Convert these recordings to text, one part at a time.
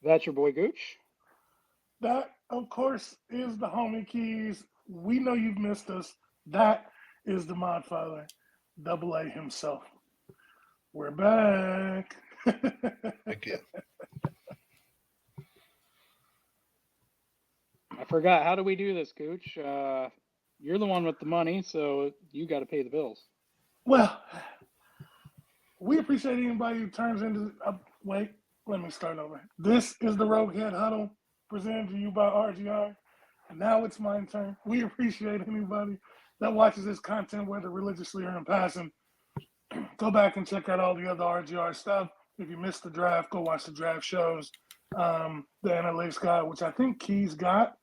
That's your boy Gooch. That, of course, is the homie Keys. We know you've missed us. That is the Modfather, Double A himself. We're back. Again. I forgot. How do we do this, Gooch? You're the one with the money, so you got to pay the bills. Well, we appreciate anybody who turns into. Wait, let me start over. This is the RogueHead Huddle, presented to you by RGR. And now it's my turn. We appreciate anybody that watches this content, whether religiously or in passing. Go back and check out all the other RGR stuff. If you missed the draft, go watch the draft shows. The analytics guy, which I think Keys got,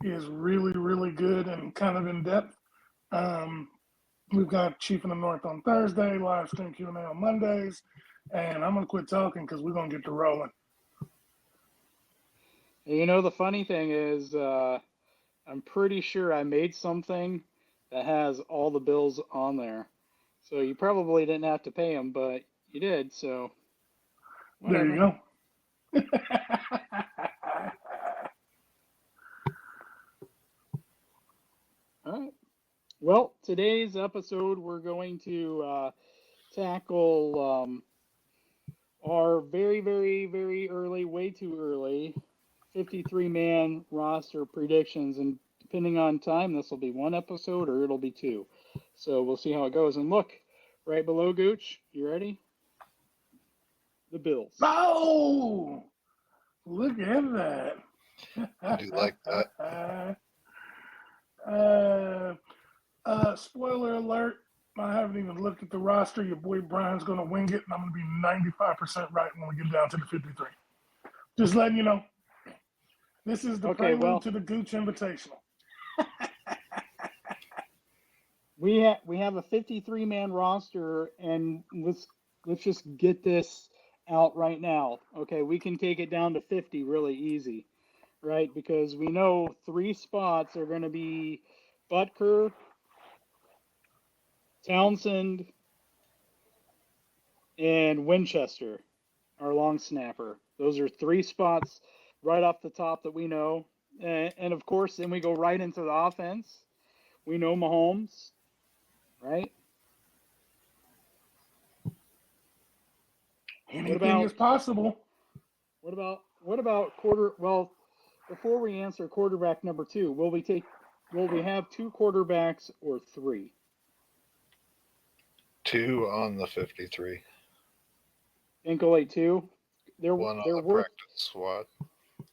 is really, really good and kind of in depth. We've got Chief in the North on Thursday, live stream Q&A on Mondays, and I'm going to quit talking because we're going to get to rolling. You know, the funny thing is, I'm pretty sure I made something that has all the bills on there. So you probably didn't have to pay them, but you did, so whatever. There you go. All right. Well, today's episode, we're going to tackle our very, very, very early, way too early, 53-man roster predictions. And depending on time, this will be one episode or it'll be two. So we'll see how it goes. And look, right below Gooch, you ready? The Bills. Oh! Look at that. I do like that. Spoiler alert, I haven't even looked at the roster. Your boy Brian's going to wing it, and I'm going to be 95% right when we get down to the 53. Just letting you know. This is the prelude to the Gooch Invitational. We have a 53-man roster, and let's just get this out right now. Okay, we can take it down to 50 really easy, right? Because we know 3 spots are going to be Butker, Townsend, and Winchester, our long snapper. Those are 3 spots right off the top that we know. And of course, then we go right into the offense. We know Mahomes, right? Anything is possible. What about quarter? Well, before we answer quarterback number 2, will we have 2 quarterbacks or 3? 2 on the 53. Including 2. One on the practice squad.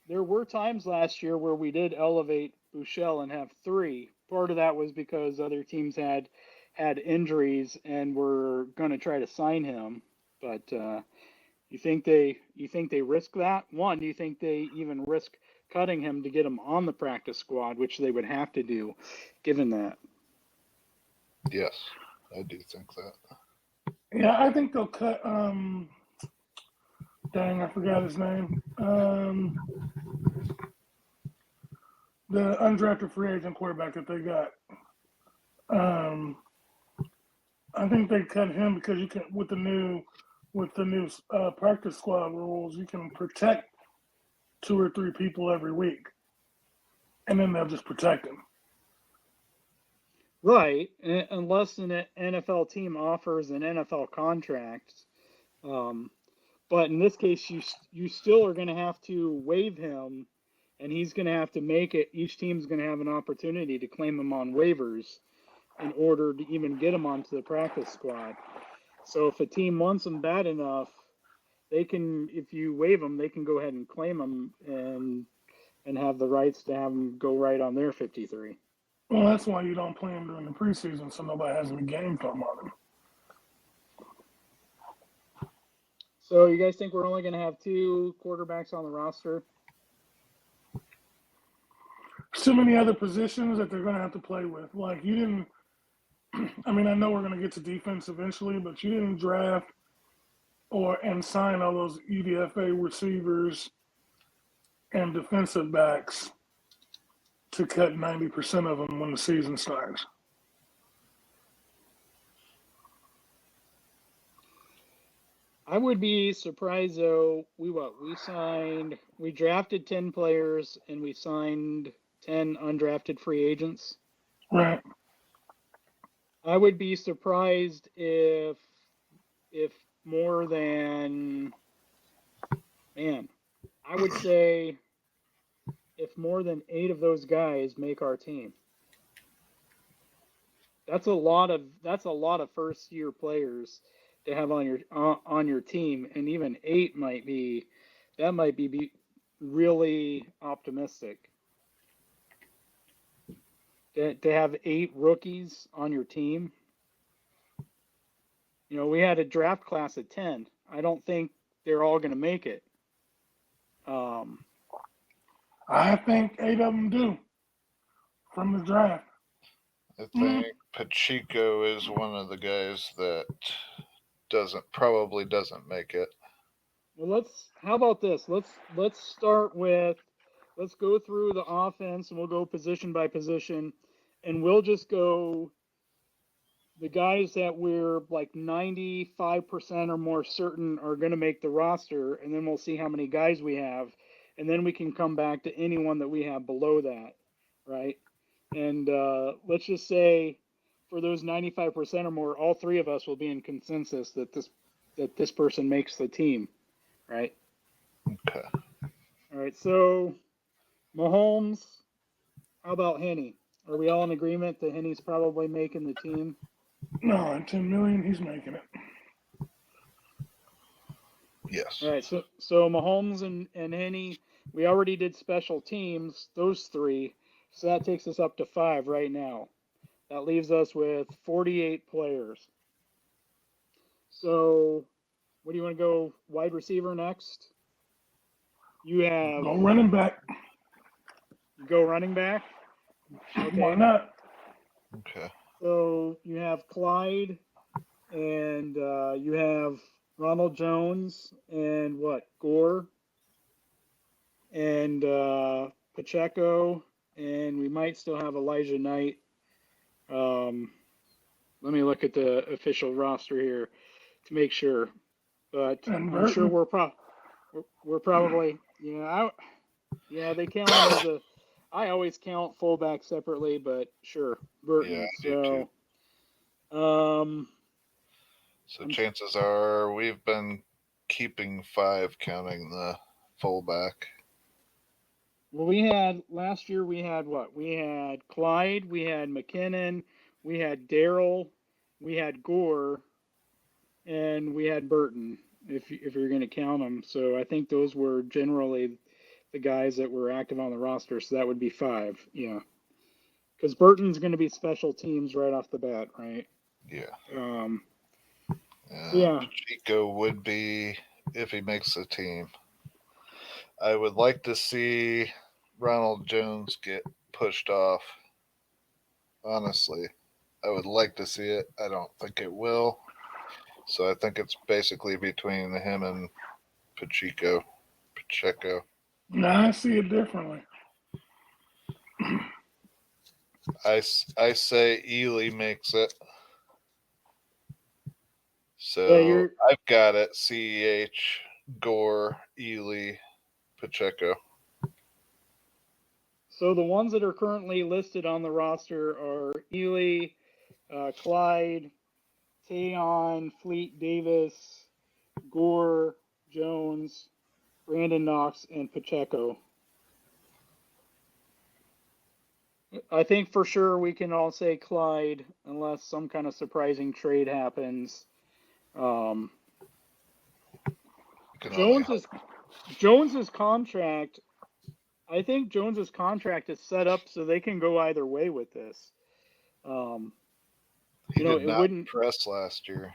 There were times last year where we did elevate Buechele and have 3. Part of that was because other teams had injuries and were going to try to sign him. But you think they risk that? One, do you think they even risk cutting him to get him on the practice squad, which they would have to do, given that? Yes, I do think that. Yeah, I think they'll cut. Dang, I forgot his name. The undrafted free agent quarterback that they got. I think they cut him because you can with the new practice squad rules, you can protect 2 or 3 people every week, and then they'll just protect him. Right, unless an NFL team offers an NFL contract. But in this case, you still are going to have to waive him, and he's going to have to make it. Each team's going to have an opportunity to claim him on waivers in order to even get him onto the practice squad. So if a team wants him bad enough, they can, if you waive him, they can go ahead and claim him and have the rights to have him go right on their 53. Well, that's why you don't play him during the preseason, so nobody has any game film on him. So you guys think we're only going to have 2 quarterbacks on the roster? So many other positions that they're going to have to play with. Like, you didn't – I mean, I know we're going to get to defense eventually, but you didn't draft and sign all those UDFA receivers and defensive backs to cut 90% of them when the season starts. I would be surprised though. We drafted 10 players and we signed 10 undrafted free agents. Right. I would be surprised if more than, man, I would say if more than 8 of those guys make our team. That's a lot of first year players to have on your team, and even 8 might be really optimistic. To have 8 rookies on your team. You know, we had a draft class of 10. I don't think they're all going to make it. I think 8 of them do from the draft. I think Pacheco is one of the guys that probably doesn't make it. Well, how about this? Let's start with, let's go through the offense and we'll go position by position, and we'll just go the guys that we're like 95% or more certain are going to make the roster, and then we'll see how many guys we have, and then we can come back to anyone that we have below that, right? And let's just say for those 95% or more, all 3 of us will be in consensus that this person makes the team, right? Okay. All right, so Mahomes, how about Henny? Are we all in agreement that Henny's probably making the team? No, at $10 million, he's making it. Yes. All right, so Mahomes and Henny, we already did special teams, those 3, so that takes us up to 5 right now. That leaves us with 48 players. So, what do you want to go wide receiver next? You have Go running back. You go running back. Okay. Why not? Okay. So you have Clyde, and you have Ronald Jones, and Gore, and Pacheco, and we might still have Elijah Knight. Let me look at the official roster here to make sure, but And I'm sure Burton. we're probably they count him as a. I always count fullback separately, but sure, Burton. Yeah, I do too. So chances are we've been keeping 5, counting the fullback. Well, last year we had what? We had Clyde, we had McKinnon, we had Darrell, we had Gore, and we had Burton, if you're going to count them. So I think those were generally the guys that were active on the roster. So that would be 5, yeah. Because Burton's going to be special teams right off the bat, right? Yeah. Yeah. Pacheco would be if he makes the team. I would like to see Ronald Jones get pushed off. Honestly, I would like to see it. I don't think it will. So I think it's basically between him and Pacheco. No, I see it differently. I say Ely makes it. So I've got it. CEH, Gore, Ely, Pacheco. So the ones that are currently listed on the roster are Ely, Clyde, Tayon, Fleet Davis, Gore, Jones, Brandon Knox, and Pacheco. I think for sure we can all say Clyde, unless some kind of surprising trade happens. Jones's contract. I think Jones's contract is set up so they can go either way with this. He did not impress last year.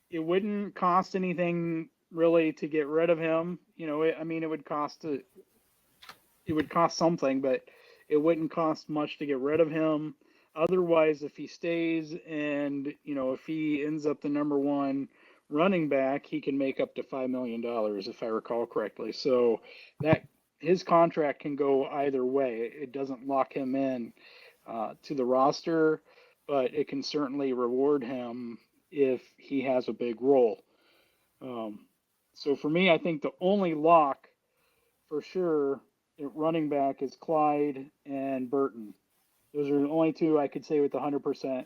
It wouldn't cost anything really to get rid of him. It would cost something, but it wouldn't cost much to get rid of him. Otherwise, if he stays and if he ends up the number 1 running back, he can make up to $5 million, if I recall correctly. So that his contract can go either way. It doesn't lock him in to the roster, but it can certainly reward him if he has a big role. So for me, I think the only lock for sure at running back is Clyde and Burton. Those are the only two I could say with 100%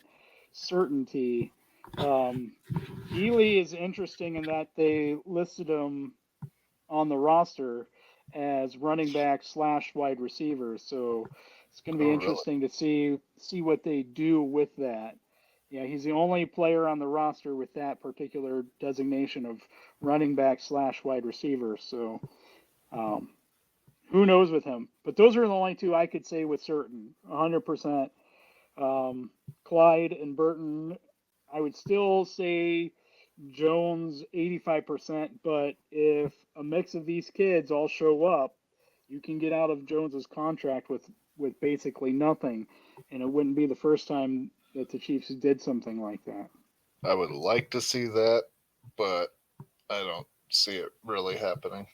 certainty. Ely is interesting in that they listed him on the roster as running back / wide receiver. So it's going to be Oh, really? interesting to see what they do with that. Yeah, he's the only player on the roster with that particular designation of running back / wide receiver. So who knows with him? But those are the only two I could say with certain, 100%. Clyde and Burton, I would still say Jones 85%, but if a mix of these kids all show up, you can get out of Jones's contract with basically nothing, and it wouldn't be the first time that the Chiefs did something like that. I would like to see that, but I don't see it really happening.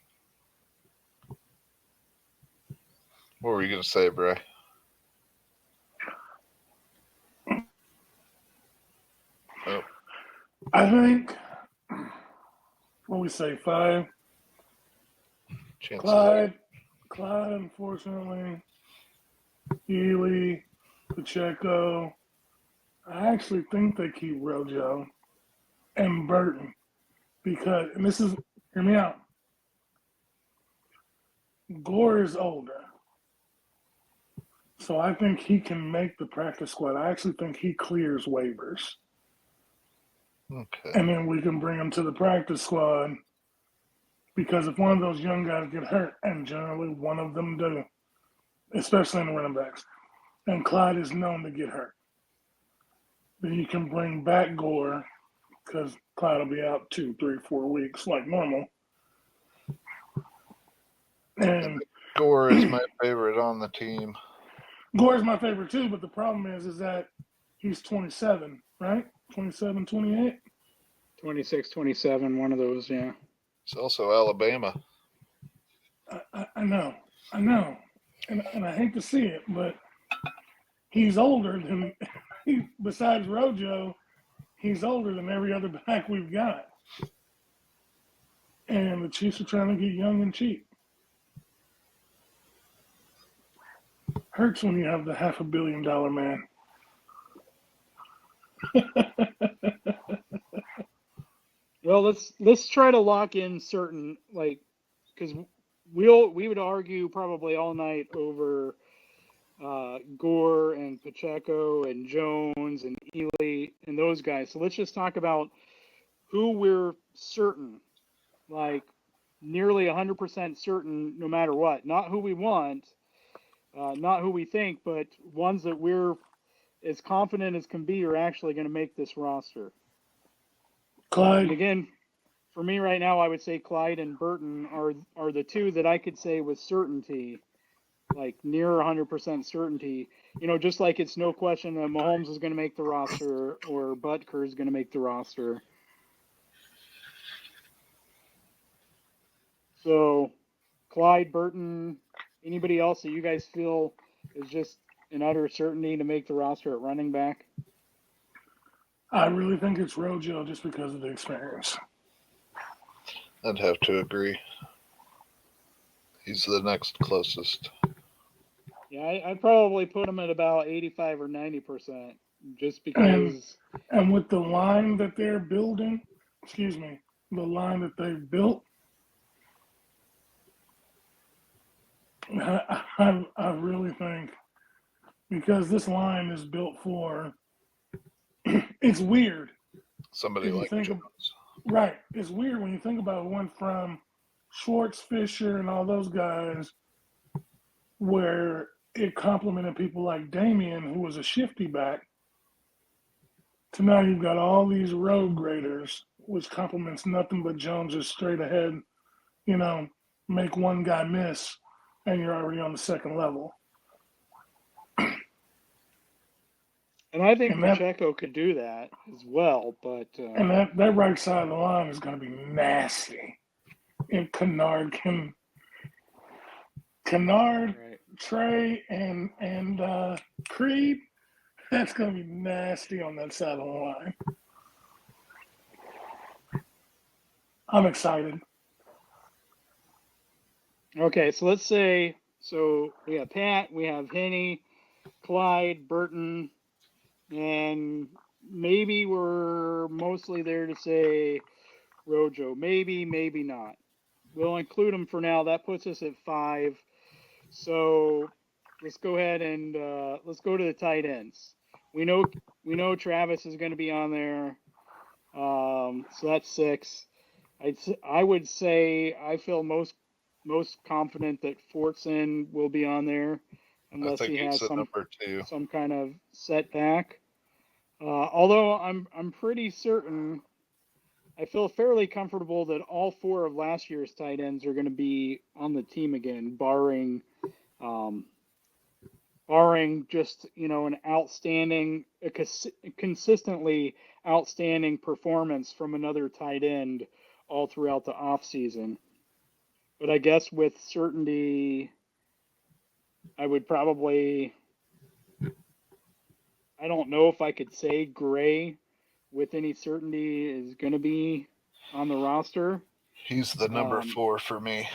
What were you going to say, Bray? Oh, I think, what we say, 5. chances are. Clyde, unfortunately, Ely, Pacheco. I actually think they keep Rojo and Burton because, and this is, hear me out, Gore is older. So I think he can make the practice squad. I actually think he clears waivers. Okay. And then we can bring him to the practice squad because if one of those young guys get hurt, and generally one of them do, especially in the running backs, and Clyde is known to get hurt, then you can bring back Gore because Clyde will be out 2, 3, 4 weeks like normal. And Gore is my favorite on the team. Gore is my favorite too, but the problem is that he's 27, right? 27, 28? 26, 27, one of those, yeah. It's also Alabama. I know. And I hate to see it, but he's older than, besides Rojo, he's older than every other back we've got. And the Chiefs are trying to get young and cheap. Hurts when you have the $500 million man. Well, let's try to lock in certain, like, because we would argue probably all night over Gore and Pacheco and Jones and Ely and those guys. So let's just talk about who we're certain, like nearly 100% certain, no matter what. Not who we want, not who we think, but ones that we're as confident as can be are actually going to make this roster. Clyde. And again, for me right now, I would say Clyde and Burton are the two that I could say with certainty, like near 100% certainty. You know, just like it's no question that Mahomes is going to make the roster or Butker is going to make the roster. So, Clyde, Burton, anybody else that you guys feel is just an utter certainty to make the roster at running back? I really think it's Rojo just because of the experience. I'd have to agree. He's the next closest. Yeah, I'd probably put him at about 85 or 90%, just because. And with the line that they're building, the line that they've built, I really think, because this line is built for, it's weird. Somebody like Jones. Right. It's weird when you think about it. It went from Schwartz, Fisher, and all those guys where it complimented people like Damian, who was a shifty back, to now you've got all these road graders, which compliments nothing but Jones is straight ahead, make one guy miss, and you're already on the second level. And I think Pacheco could do that as well, but and that right side of the line is going to be nasty. If Kennard, right. Trey, and Creed, that's going to be nasty on that side of the line. I'm excited. Okay, so let's say we have Pat, we have Henny, Clyde, Burton, and maybe we're mostly there to say Rojo. Maybe, maybe not. We'll include him for now. That puts us at 5. So let's go ahead and let's go to the tight ends. We know Travis is going to be on there. So that's 6. I would say I feel most confident that Fortson will be on there, I unless think he he's has the number 2. some kind of setback. Although I'm pretty certain, I feel fairly comfortable that all 4 of last year's tight ends are going to be on the team again, um, barring just an outstanding, consistently outstanding performance from another tight end all throughout the off season. But I guess with certainty, I would probably, I don't know if I could say Gray with any certainty is going to be on the roster. He's the number 4 for me.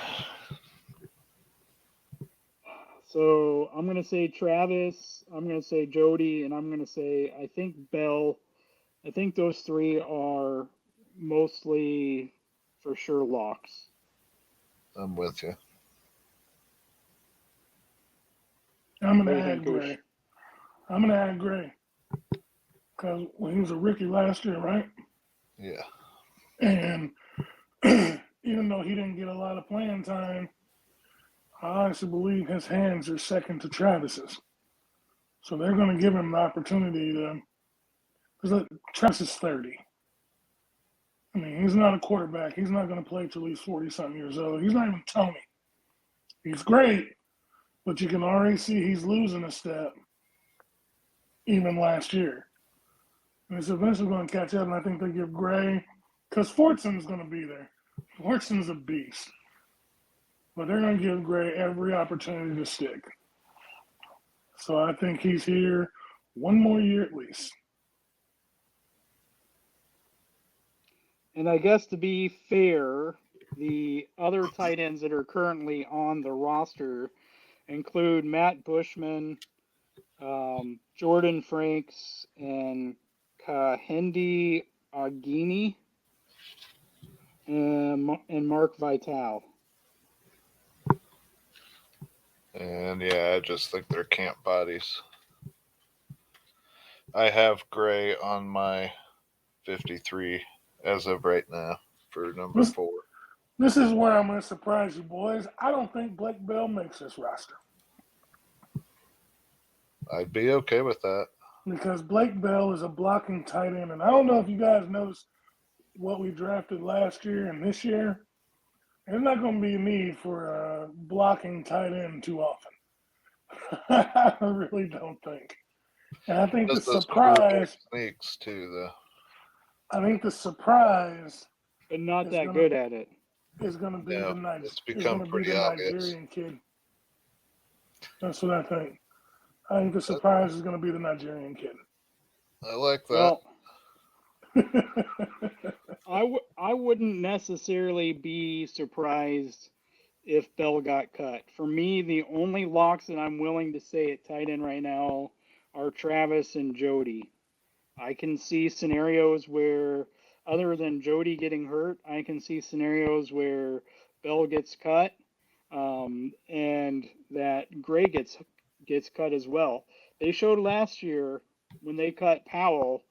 So I'm going to say Travis, I'm going to say Jody, and I'm going to say, I think Bell. I think those 3 are mostly for sure locks. I'm with you. I'm going to add Gray. I'm going to add Gray. Because when he was a rookie last year, right? Yeah. And even though he didn't get a lot of playing time, I honestly believe his hands are second to Travis's. So they're going to give him the opportunity to, because Travis is 30. I mean, he's not a quarterback. He's not going to play till he's 40-something years old. He's not even Tony. He's great, but you can already see he's losing a step even last year. And it's eventually going to catch up, and I think they give Gray, because Fortson's going to be there. Fortson's a beast. But they're going to give Gray every opportunity to stick. So I think he's here one more year at least. And I guess to be fair, the other tight ends that are currently on the roster include Matt Bushman, Jordan Franks, and Kahendi Agini, and Mark Vital. And yeah, I just think they're camp bodies. I have Gray on my 53 as of right now for number 4. This is where I'm going to surprise you, boys. I don't think Blake Bell makes this roster. I'd be okay with that. Because Blake Bell is a blocking tight end. And I don't know if you guys noticed what we drafted last year and this year. There's not going to be a need for a blocking tight end too often. I really don't think. And I think the surprise sneaks too, though. I think the surprise, but not that good at it, is going to be the Nigerian kid. That's what I think. I think the surprise is going to be the Nigerian kid. I like that. Well, I wouldn't necessarily be surprised if Bell got cut. For me, the only locks that I'm willing to say at tight end right now are Travis and Jody. I can see scenarios where, other than Jody getting hurt, I can see scenarios where Bell gets cut, and that Gray gets cut as well. They showed last year when they cut Powell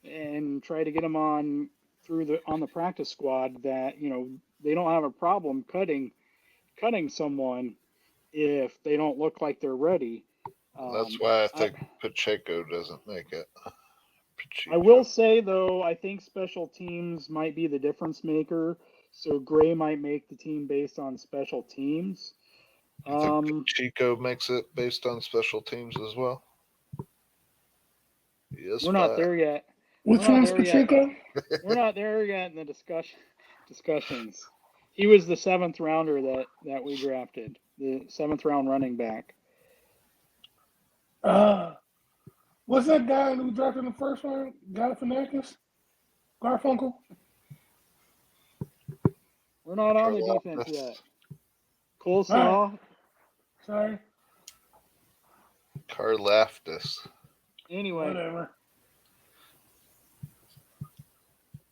and tried to get him on the practice squad that they don't have a problem cutting someone if they don't look like they're ready. That's why I think Pacheco doesn't make it. I will say, though, I think special teams might be the difference maker. So Gray might make the team based on special teams. You think Pacheco makes it based on special teams as well? Yes, we're not there yet. Which one's Pacheco? We're not there yet in the discussions. He was the 7th rounder that we drafted, the 7th round running back. What's that guy who drafted in the first round? Galifianakis? Garfunkel? We're not on the defense yet. Coleslaw. Sorry. Karlaftis. Anyway, Whatever.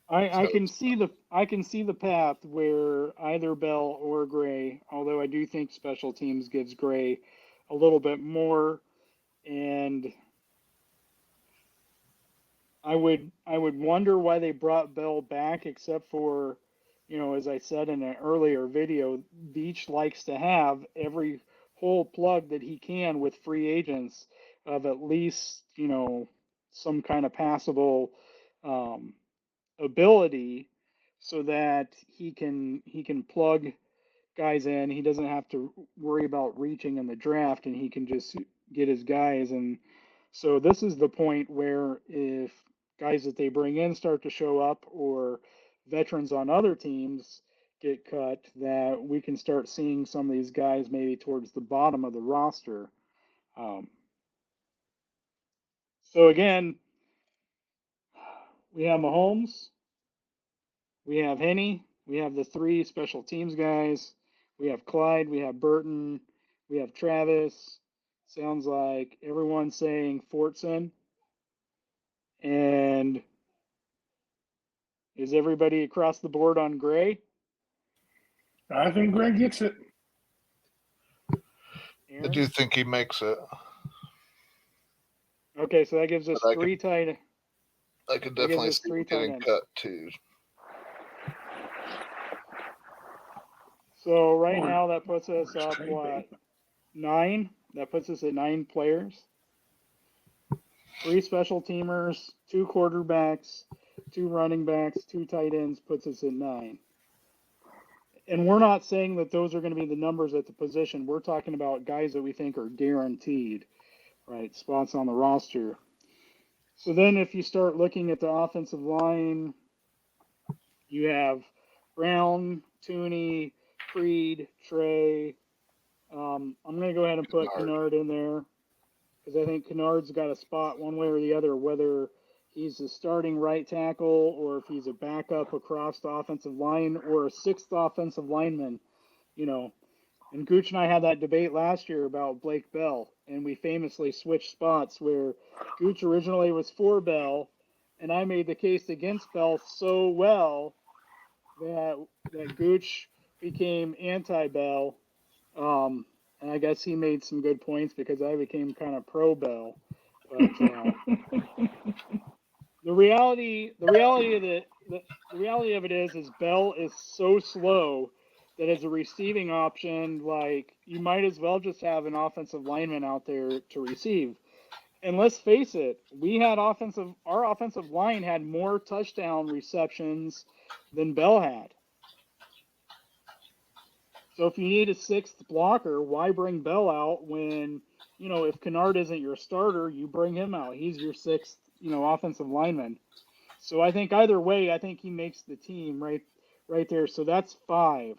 I So- can see the path where either Bell or Gray, although I do think special teams gives Gray a little bit more, and I would wonder why they brought Bell back, except for, as I said in an earlier video, Beach likes to have every hole plug that he can with free agents of at least, some kind of passable um, ability, so that he can plug guys in. He doesn't have to worry about reaching in the draft, and he can just get his guys. And so this is the point where if guys that they bring in start to show up, or veterans on other teams get cut, that we can start seeing some of these guys maybe towards the bottom of the roster. Um, so again, we have Mahomes, we have Henny, we have the three special teams guys, we have Clyde, we have Burton, we have Travis. Sounds like everyone's saying Fortson. And is everybody across the board on Gray? I think Greg gets it. I Aaron? do think he makes it. Okay, so that gives us But I three tight. I could That gives definitely us see three him tight getting ends. cut too. So right Or- now that puts us or up trade what? bait. 9? That puts us at 9 players. 3 special teamers, 2 quarterbacks, 2 running backs, 2 tight ends puts us at 9. And we're not saying that those are going to be the numbers at the position. We're talking about guys that we think are guaranteed, right? Spots on the roster. So then if you start looking at the offensive line, you have Brown, Tooney, Creed, Trey. I'm going to go ahead and put Kennard in there, because I think Kennard's got a spot one way or the other, whether he's a starting right tackle or if he's a backup across the offensive line or a sixth offensive lineman, And Gooch and I had that debate last year about Blake Bell, and we famously switched spots where Gooch originally was for Bell, and I made the case against Bell so well that Gooch became anti-Bell. And I guess he made some good points because I became kind of pro-Bell. But the reality of it is Bell is so slow that as a receiving option, like, you might as well just have an offensive lineman out there to receive. And let's face it, our offensive line had more touchdown receptions than Bell had. So if you need a sixth blocker, why bring Bell out when, if Kennard isn't your starter, you bring him out. He's your sixth, offensive lineman. So I think either way, I think he makes the team right there. So that's 5,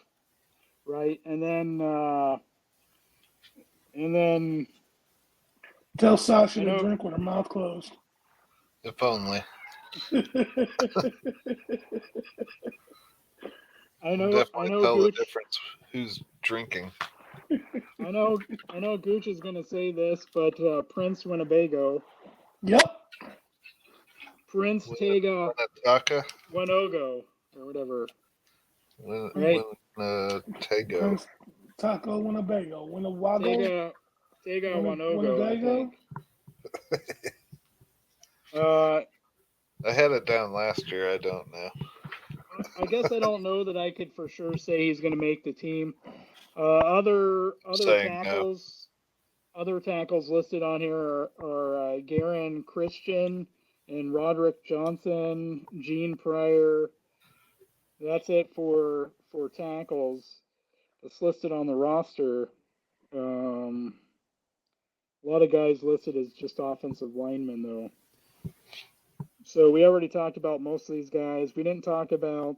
right? And then Tell Sasha I to know- drink with her mouth closed. If only. I know Definitely tell Gooch. the difference who's drinking. I know Gooch is gonna say this, but Prince Winnebago, Yep. Prince Tega Taka? Winogo, or whatever. Right. Tego. Prince Taco Winnebago. Winnebago. Tega Winogo, I Winnebago. think. I had it down last year. I don't know. I guess I don't know that I could for sure say he's going to make the team. Other Saying tackles, listed on here are Garen Christian and Roderick Johnson, Gene Pryor. That's it for tackles. It's listed on the roster. A lot of guys listed as just offensive linemen, though. So we already talked about most of these guys. We didn't talk about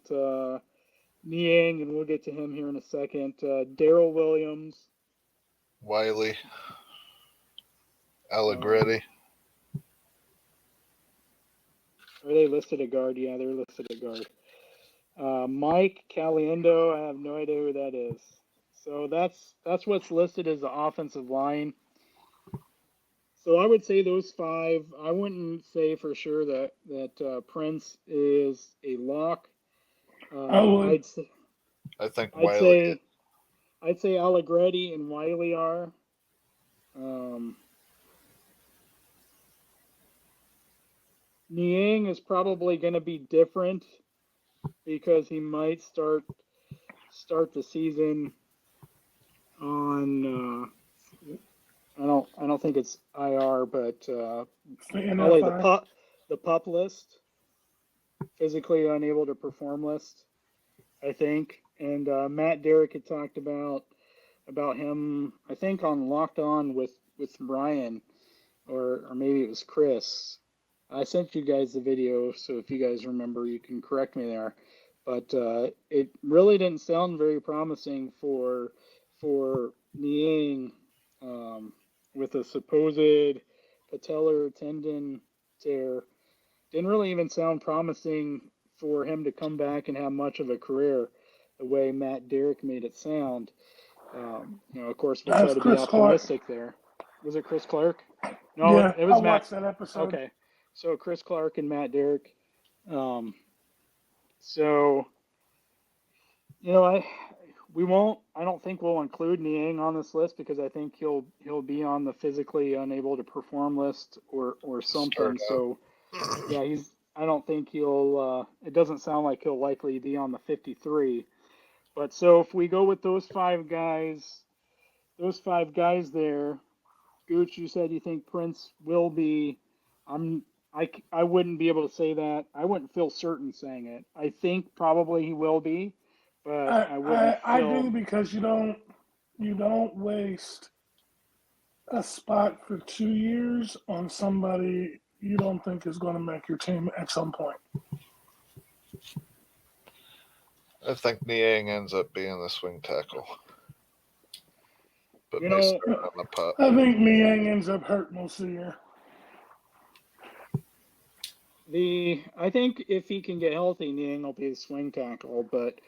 Niang, and we'll get to him here in a second. Daryl Williams. Wiley. Allegretti. Are they listed at guard? Yeah, they're listed at guard. Mike Caliendo, I have no idea who that is. So that's what's listed as the offensive line. So I would say those five. I wouldn't say for sure that Prince is a lock. I would. I think I'd Wiley. say Allegretti and Wiley are. Niang is probably going to be different because he might start the season on. I don't think it's IR, but probably the pup list, physically unable to perform list, I think. And Matt Derrick had talked about him, I think, on Locked On with Brian, or maybe it was Chris. I sent you guys the video, so if you guys remember, you can correct me there. But it really didn't sound very promising for Niang with a supposed patellar tendon tear. Didn't really even sound promising for him to come back and have much of a career, the way Matt Derrick made it sound. Of course, we'll try to be optimistic there. Was it Chris Clark? No, yeah, it was I Matt. Watched that episode. Okay, so Chris Clark and Matt Derrick. So I don't think we'll include Niang on this list because I think he'll be on the physically unable to perform list or something. So yeah, I don't think he'll. It doesn't sound like he'll likely be on the 53. But so if we go with those five guys there, Gooch, you said you think Prince will be. I wouldn't be able to say that. I wouldn't feel certain saying it. I think probably he will be, but I wouldn't I feel. do, because you don't waste a spot for 2 years on somebody you don't think is going to make your team at some point. I think Niang ends up being the swing tackle, but You may know, start on the pup. I think Niang ends up hurt most of the year. I think if he can get healthy, Niang will be the swing tackle. But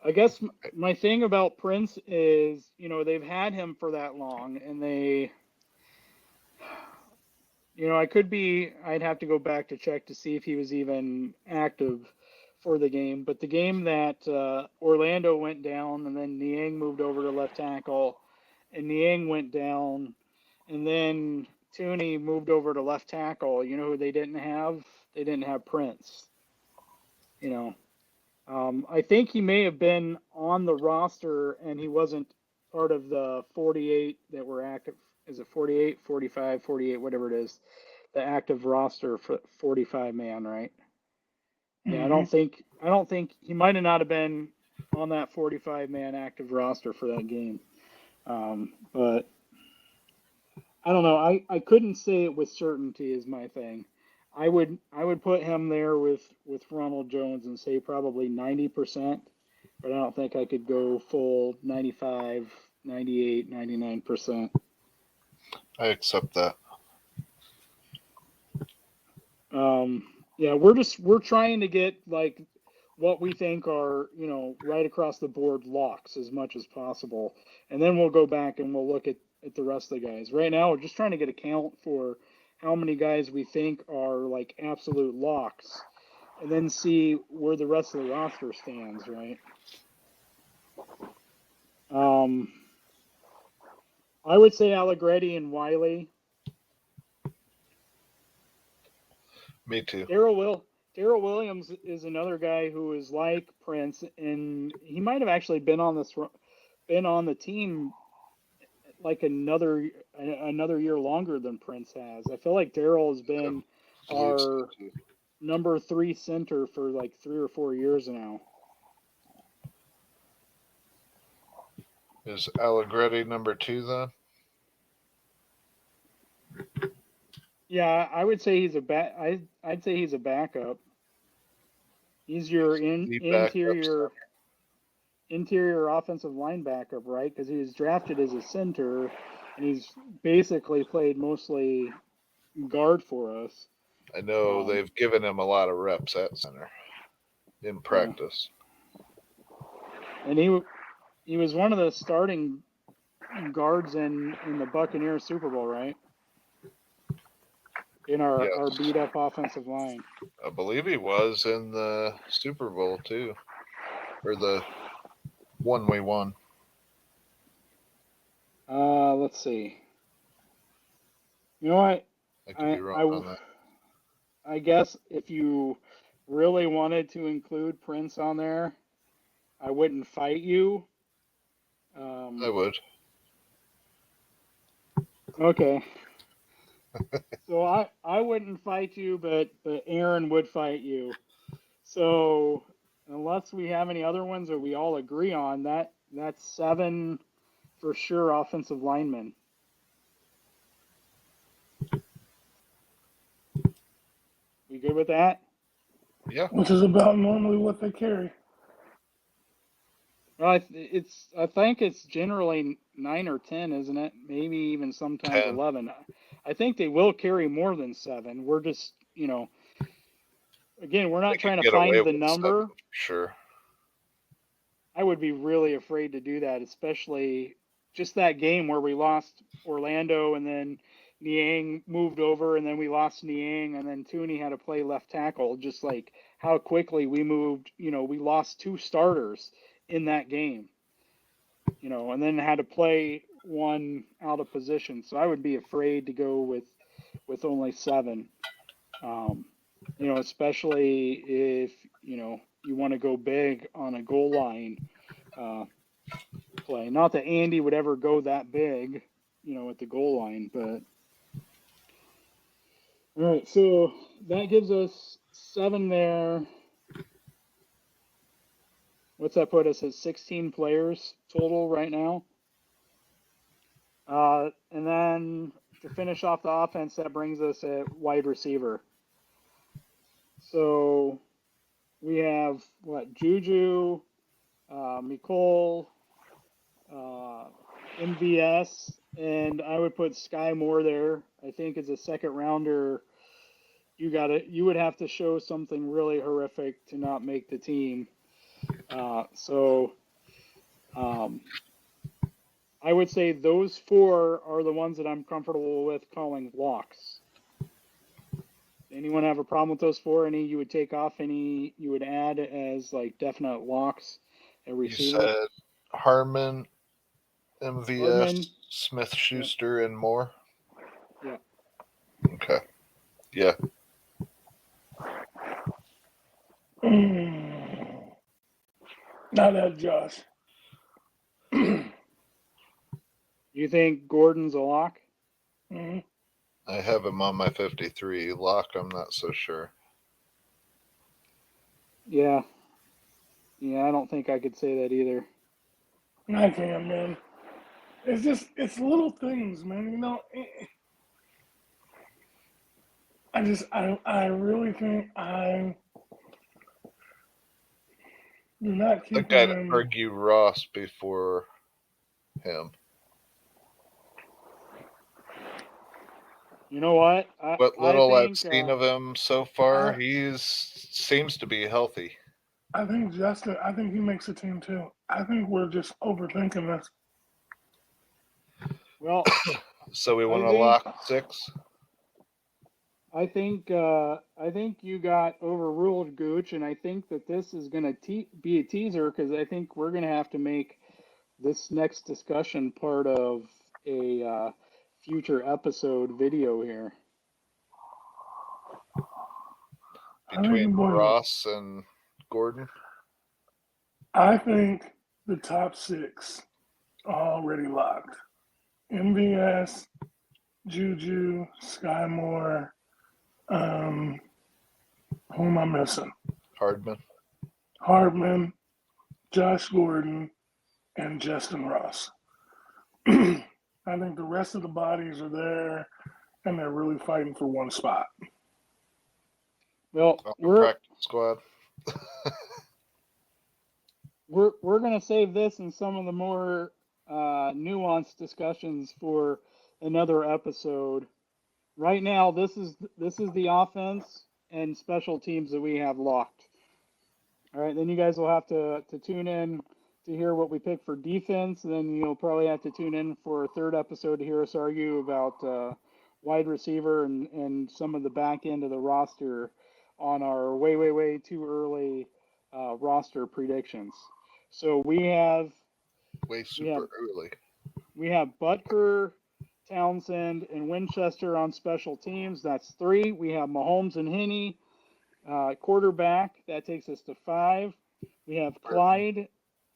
I guess my thing about Prince is, they've had him for that long, and I'd have to go back to check to see if he was even active for the game. But the game that Orlando went down, and then Niang moved over to left tackle, and Niang went down, and then Tooney moved over to left tackle. You know who they didn't have? They didn't have Prince. I think he may have been on the roster, and he wasn't part of the 48 that were active. Is it 48, 45, 48, whatever it is, the active roster for 45 man, right? Yeah, I don't think he might have not have been on that 45 man active roster for that game. But I don't know. I couldn't say it with certainty is my thing. I would put him there with Ronald Jones and say probably 90%, but I don't think I could go full 95, 98, 99%. I accept that. Yeah, we're trying to get like what we think are, right across the board locks as much as possible. And then we'll go back and we'll look at the rest of the guys. Right now, we're just trying to get a count for how many guys we think are like absolute locks, and then see where the rest of the roster stands, right? I would say Allegretti and Wiley. Me too. Daryl Williams is another guy who is like Prince, and he might have actually been on the team like another year longer than Prince has. I feel like Daryl has been our number 3 center for like 3 or 4 years now. Is Allegretti number 2 then? Yeah, I would say he's I'd say he's a backup. He's your interior offensive line backup, right? Because he was drafted as a center, and he's basically played mostly guard for us. I know they've given him a lot of reps at center in practice. And He was one of the starting guards in the Buccaneers Super Bowl, right? In our Yes. beat up offensive line. I believe he was in the Super Bowl too, or the one we won. Let's see. You know what? I could be wrong on that. I guess if you really wanted to include Prince on there, I wouldn't fight you. I would. Okay. So I wouldn't fight you, but Aaron would fight you. So unless we have any other ones that we all agree on, that's 7 for sure offensive linemen. We good with that? Yeah. Which is about normally what they carry. Well, I think it's generally 9 or 10, isn't it? Maybe even sometimes 10. 11. I think they will carry more than 7. We're just, again, we're not trying to Get away find the with number. 7 for sure. I would be really afraid to do that, especially just that game where we lost Orlando and then Niang moved over and then we lost Niang and then Tooney had to play left tackle. Just like how quickly we moved, we lost 2 starters in that game, and then had to play one out of position. So I would be afraid to go with only 7, especially if, you want to go big on a goal line play. Not that Andy would ever go that big, at the goal line, but all right. So that gives us 7 there. What's that put us at 16 players total right now? And then to finish off the offense, that brings us at wide receiver. So we have Juju, Nicole, MVS, and I would put Sky Moore there. I think as a second rounder, you would have to show something really horrific to not make the team. I would say those 4 are the ones that I'm comfortable with calling locks. Anyone have a problem with those 4? Any you would take off? Any you would add as like definite locks at receiver? You said Harmon, MVS, Hardman. Smith Schuster, and Moore? Yeah. Okay. Yeah. Not that, Josh. You think Gordon's a lock? Mm-hmm. I have him on my 53. Lock, I'm not so sure. Yeah. Yeah, I don't think I could say that either. I can, man. It's little things, man. I really think I do not I keep think I'd him. argue Ross before him. You know what? What little I I've think, seen of him so far, he seems to be healthy. I think Justin. I think he makes a team too. I think we're just overthinking this. well, So we want to think- lock 6? I think you got overruled, Gooch, and I think that this is going to be a teaser because I think we're going to have to make this next discussion part of a future episode video here. Between Ross and Gordon? I think the top 6 are already locked. MVS, Juju, Sky Moore. Who am I missing? Hardman, Josh Gordon, and Justin Ross. I think the rest of the bodies are there, and they're really fighting for one spot. Well, practice squad. we're going to save this and some of the more nuanced discussions for another episode. Right now, this is the offense and special teams that we have locked. All right, then you guys will have to tune in to hear what we pick for defense. And then you'll probably have to tune in for a third episode to hear us argue about wide receiver and some of the back end of the roster on our way too early roster predictions. So we have early. We have Butker, Townsend, and Winchester on special teams. That's 3. We have Mahomes and Henney, quarterback. That takes us to 5. We have Clyde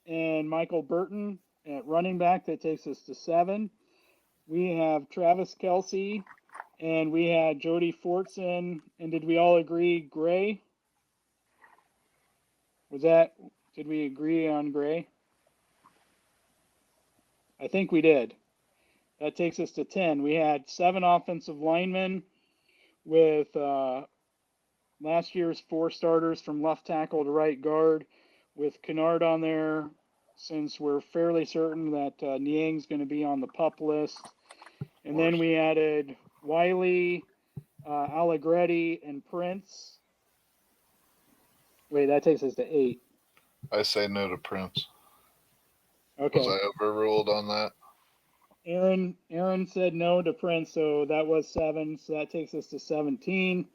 and Michael Burton at running back. That takes us to 7. We have Travis Kelce, and we had Jody Fortson. And did we all agree Gray? Did we agree on Gray? I think we did. That takes us to 10. We had 7 offensive linemen with last year's 4 starters from left tackle to right guard, with Kennard on there, since we're fairly certain that Niang's going to be on the PUP list. And then we added Wiley, Allegretti, and Prince. Wait, that takes us to 8. I say no to Prince. Okay. Was I overruled on that? Aaron said no to Prince, so that was 7. So that takes us to 17.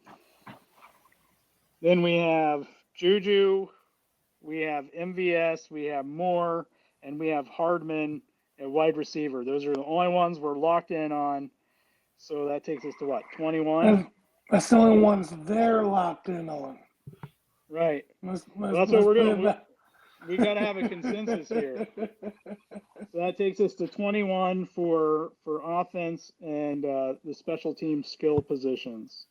Then we have Juju, we have MVS, we have Moore, and we have Hardman at wide receiver. Those are the only ones we're locked in on. So that takes us to what, 21? That's the only ones they're locked in on. Right. That's what we're doing. We got to have a consensus here. So that takes us to 21 for offense and the special team skill positions.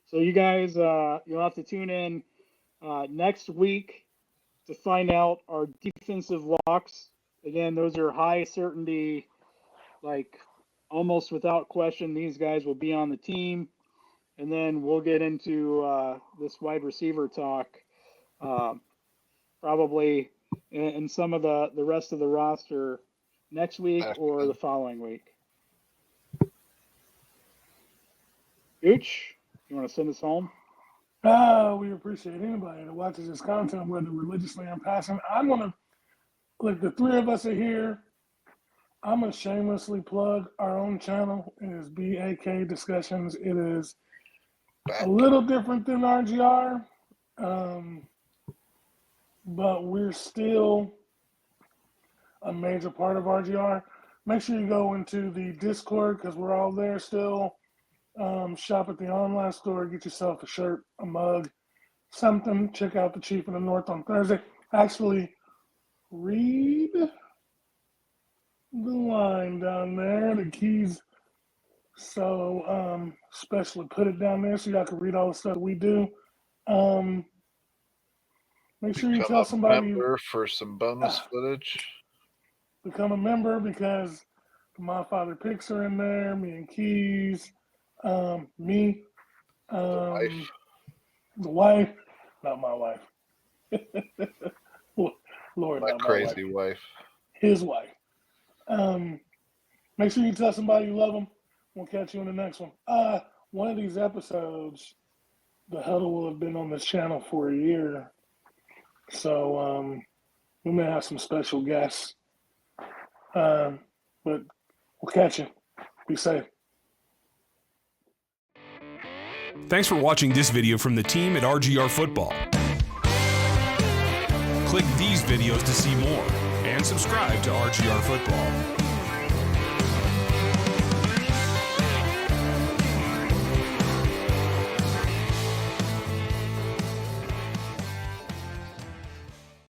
So you guys, you'll have to tune in next week to find out our defensive locks. Again, those are high certainty, like almost without question, these guys will be on the team. And then we'll get into this wide receiver talk probably in some of the rest of the roster next week or the following week. Gooch, you want to send us home? We appreciate anybody that watches this content, whether religiously or passionate. I'm going to, look, the 3 of us are here. I'm going to shamelessly plug our own channel. It is BAK Discussions. It is a little different than RGR, but we're still a major part of RGR. Make sure you go into the Discord because we're all there still. Shop at the online store, get yourself a shirt, a mug, something. Check out the Chief of the North on Thursday. Actually, read the line down there, the keys. So, especially put it down there so y'all can read all the stuff we do. Make sure you tell somebody for some bonus footage. Become a member because My Father Picks are in there, me and Keys, me, the wife, not my wife. Lord, my not crazy my wife. His wife. Make sure you tell somebody you love them. We'll catch you in the next one. One of these episodes, the huddle will have been on this channel for a year. So we may have some special guests. But we'll catch you. Be safe. Thanks for watching this video from the team at RGR Football. Click these videos to see more and subscribe to RGR Football.